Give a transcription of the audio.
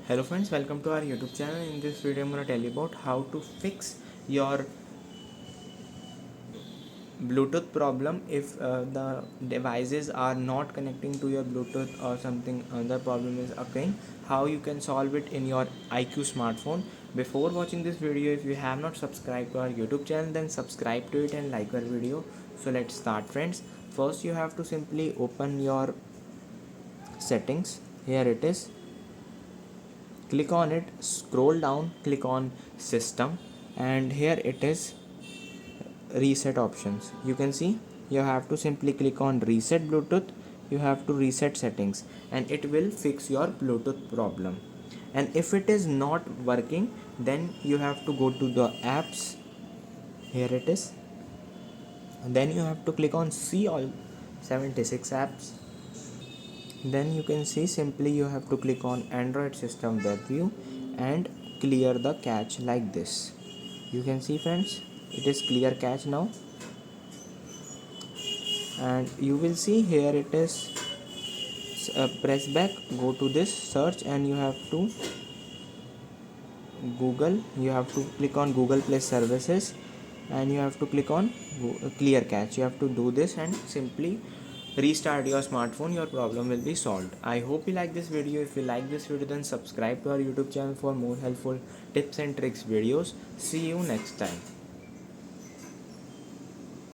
Hello friends, welcome to our YouTube channel. In this video I'm going to tell you about how to fix your Bluetooth problem if the devices are not connecting to your Bluetooth or something other problem is occurring. How you can solve it in your IQOO smartphone. Before watching this video, if you have not subscribed to our YouTube channel, then subscribe to it and like our video. So let's start friends. First you have to simply open your settings. Here it is. Click on it, scroll down, click on system, and here it is reset options. You can see you have to simply click on reset Bluetooth. You have to reset settings and it will fix your Bluetooth problem. And if it is not working, then you have to go to the apps. Here it is, and then you have to click on see all 76 apps. Then you can see simply you have to click on Android system web view and clear the cache like this. You can see friends, it is clear cache now, and you will see here it is press back, go to this search, and you have to Google, you have to click on Google Play Services and you have to click on clear cache. You have to do this and simply restart your smartphone. Your problem will be solved. I hope you like this video. If you like this video, then subscribe to our YouTube channel for more helpful tips and tricks videos. See you next time.